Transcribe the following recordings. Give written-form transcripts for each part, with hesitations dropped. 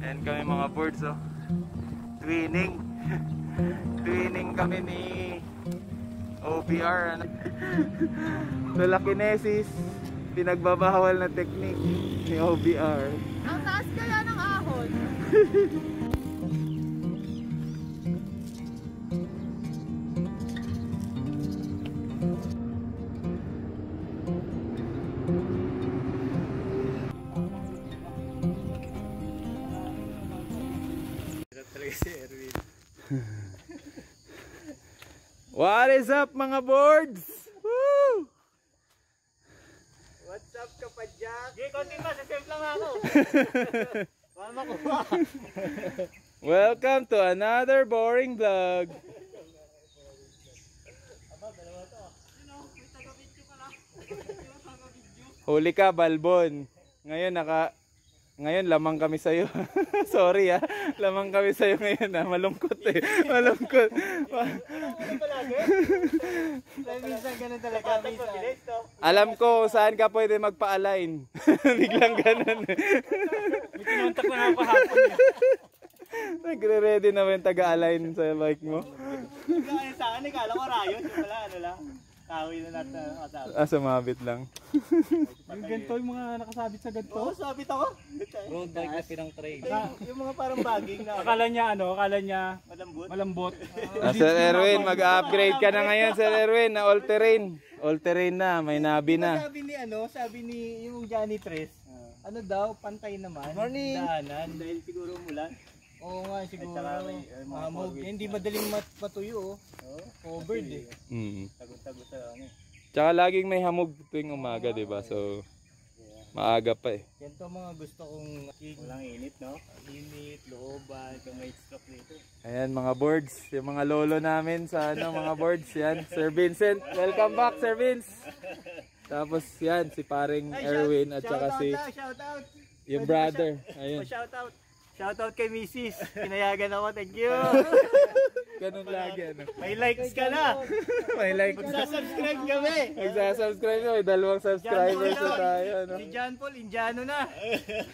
Ayan kami mga boards, oh. Twinning. Twinning kami ni OBR. Telekinesis. Pinagbabawal na technique ni OBR. Ang taas kaya ng ahon. What is up mga boards? Woo! What's up kapadyak? Sige, konti pa, sasave lang ako. Wala makuha. Welcome to another boring vlog. Huli ka, Balbon. Ngayon lamang kami sa'yo. Sorry ah. Lamang kami sa'yo ngayon ah. Malungkot eh. Malungkot. Minsan ganun talaga. Alam ko saan ka pwede magpa-align. Biglang ganun eh. May kinontak na nga pahapon eh. Nagre-ready na yung taga-align sa bike mo. Sa akin, kala ko rayon. Wala, ano lang. Kahoy na natin nakasabit. Sumabit lang. Yung ganito, yung mga nakasabit sa ganito. Oo, sabit ako. Road bike na pinang trail. Yung mga parang bagging na. Akala niya malambot. Sir Erwin, mag-upgrade ka na ngayon, Sir Erwin, na all-terrain. All-terrain na, may nabi na. Sabi ni yung Johnny Tres, ano daw, pantay naman. Morning. Daanan, dahil siguro mulan. Oo nga, siguro. Hindi madaling matuyo. Covered eh. Tagot-tagot sa ano. Tsaka laging may hamog tuwing umaga, diba? So, maaga pa eh. Yan to mga gusto kong walang init, no? Init, looban, kung may stock dito. Ayan mga boards, yung mga lolo namin sa mga boards. Yan, Sir Vincent. Welcome back, Sir Vince. Tapos yan, si paring Erwin at saka si yung brother. Ayun. Shoutout. Shoutout kay Mrs. Pinayagan ako, thank you. Ganun lagi, ano? May likes ka na. May like. Magsasubscribe kami. Magsasubscribe na, may 2 subscribers na tayo, ano? Si John Paul, Indiano na.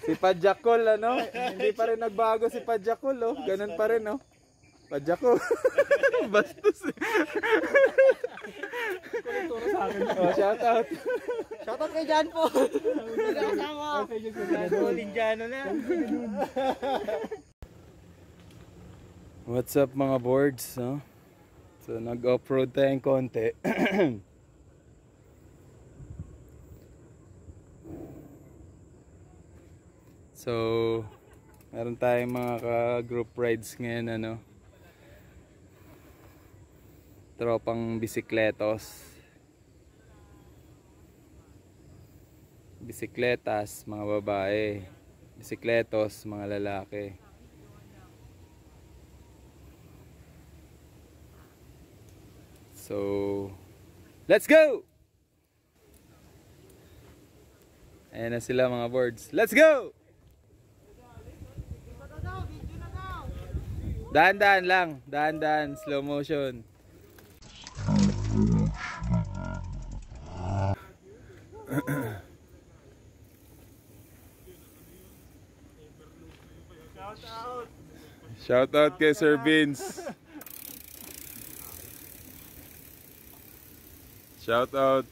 Si Padjakol, ano? Hindi pa rin nagbago si Padjakol, oh. Ganun pa rin, oh. Padjakol. Bastos eh. Shoutout. Shoutout kay John Paul. Kasama. John Paul, Indiano na. What's up mga boards, no? So nag-off-road tayong konti. So meron tayong mga ka-group rides ngayon, ano? Tropang bisikletos. Bisikletas, mga babae. Bisikletos, mga lalaki. So, let's go! Ayan na sila mga boards. Let's go! Dahan-dahan lang. Dahan-dahan. Slow motion. Shout out kay Sir Vince. Shout out.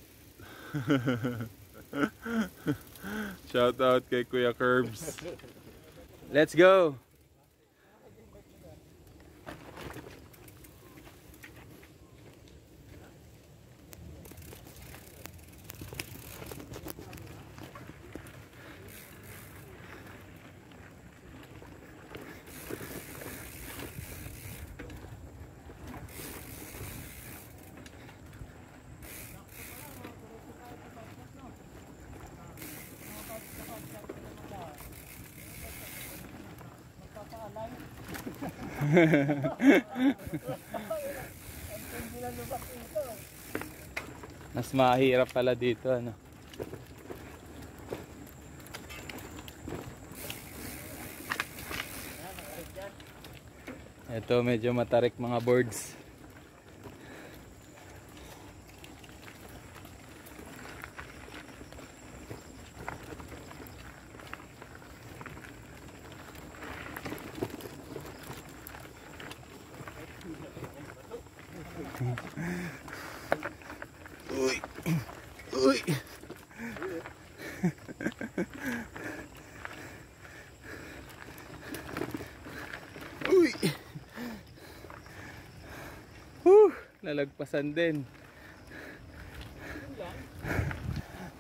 Shout out kay Kuya Curbs. Let's go. Mas mahirap pala dito, ano. Ito medyo matarik mga boards. Uy. Uy. Uy. Nalagpasan din.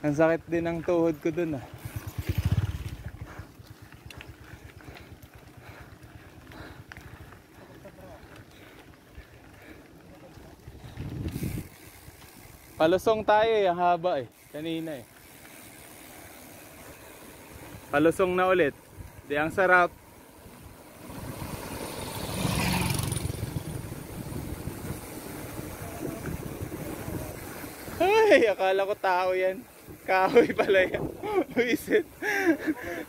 Ang sakit din ng tuhod ko dun ah. Palusong tayo eh, ang haba eh. Kanina eh. Palusong na ulit. Di ang sarap. Ay, akala ko tao yan. Kahoy pala yan. Wisit.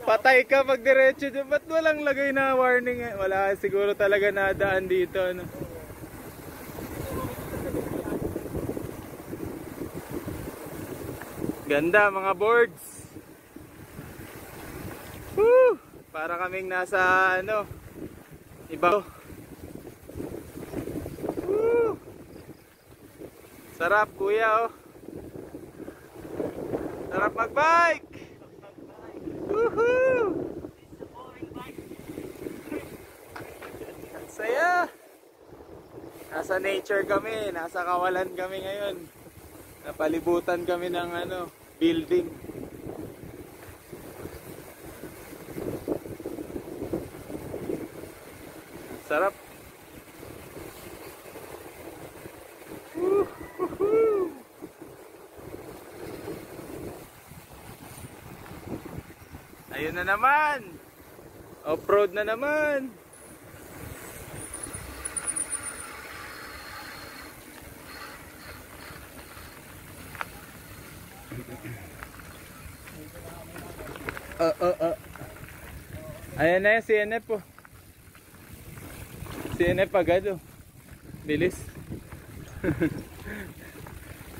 Patay ka pag diretso dyan. Ba't walang lagay na warning eh? Wala siguro talaga nadaan dito. Ano? Ganda mga boards. Woo! Para kaming nasa ano, iba. Woo! Sarap kuya oh. Sarap magbike. Woohoo! Saya. Nasa nature kami, nasa kawalan kami ngayon. Napalibutan kami ng ano, building. Sarap. Ayun na naman. Off-road na naman. Ayan na yung CNF po. CNF agad oh. Bilis.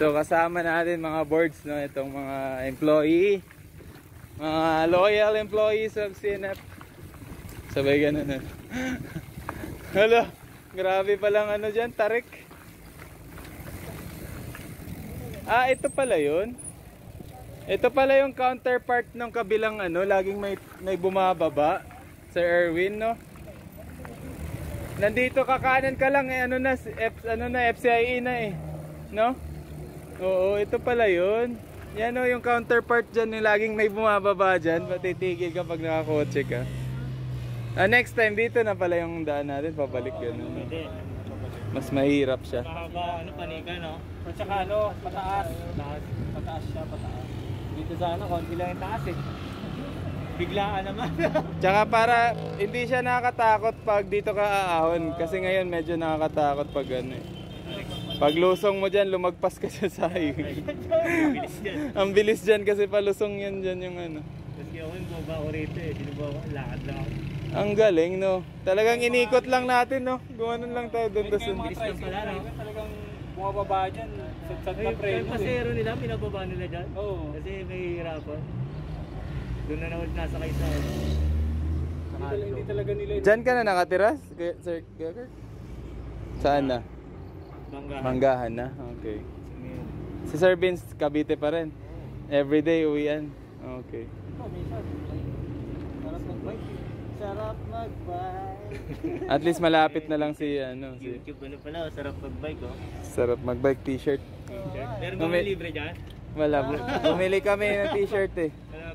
So kasama natin mga boards no, itong mga employee, mga loyal employees of CNF. Sabay ganun na. Hala, grabe palang ano dyan, tarik. Ah, ito pala yun. Ito pala yung counterpart ng kabilang ano, laging may bumababa. Sir Erwin, no? Nandito kakanan ka lang eh, ano na FCIE na eh, no? Oo, ito pala yun. Yan o, yung counterpart dyan, yung laging may bumababa dyan, patitigil ka pag nakakotse ka. Next time, dito na pala yung daan natin, pabalik yun. Mas mahirap siya. Mahaba, ano, panika, no? At saka ano, pataas. Pataas siya, pataas. Dito sa ano, konti lang yung taas eh. Biglaan naman. Tsaka para hindi siya nakakatakot pag dito ka aahon. Kasi ngayon medyo nakakatakot pag ano eh. Pag lusong mo dyan, lumagpas ka sa highway. Ang bilis dyan kasi palusong yan dyan yung ano. Kasi ako yung baba ko rito eh. Dinuba ko, lakad lang ako. Ang galing no. Talagang inikot lang natin no. Gumanon lang tayo doon. Kaya mga tricycle no? Talagang bumababa dyan. Sa preno. Yung pasero nila, pinababa nila dyan. Oo. Kasi may hirapan. Doon na naman nasakay sa hindi talaga nila. Diyan ka na nakatira, Sir Gagger? Saan na? Manggahan. Manggahan na? Okay. Si Sir Vince, Cavite pa rin? Everyday uwian? Okay. Sarap mag-bike. Sarap mag-bike. At least malapit na lang si ano. Si YouTube ano pala, sarap mag-bike oh. Sarap mag-bike t-shirt. Meron ba may libre dyan? Wala. Bumili kami ng t-shirt eh.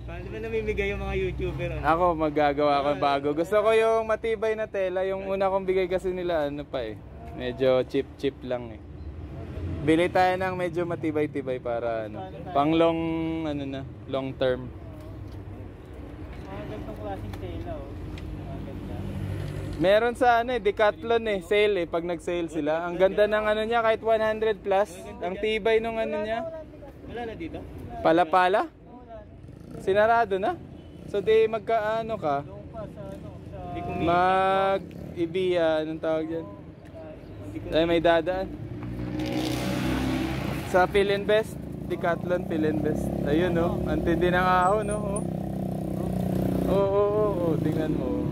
Di ba namimigay yung mga YouTuber? Ano? Ako maggagawa ko bago. Gusto ko yung matibay na tela. Yung una kong bigay kasi nila ano pa eh. Medyo cheap lang eh. Bili tayo ng medyo matibay-tibay para ano, pang long ano na, long term. Mga gantong klaseng tela oh. Meron sa ano eh, Decathlon eh, sale eh, pag nag-sale sila. Ang ganda ng ano niya, kahit 100 plus. Ang tibay nung ano niya. Wala na dito? Pala-pala? Sinarado na? So di magkaano ka? Mag-ibiya, anong tawag dyan? Ay may dadaan. Sa Philinvest, Decathlon Philinvest. Ayun oh, antindi ng ahon oh. Oo, tingnan mo.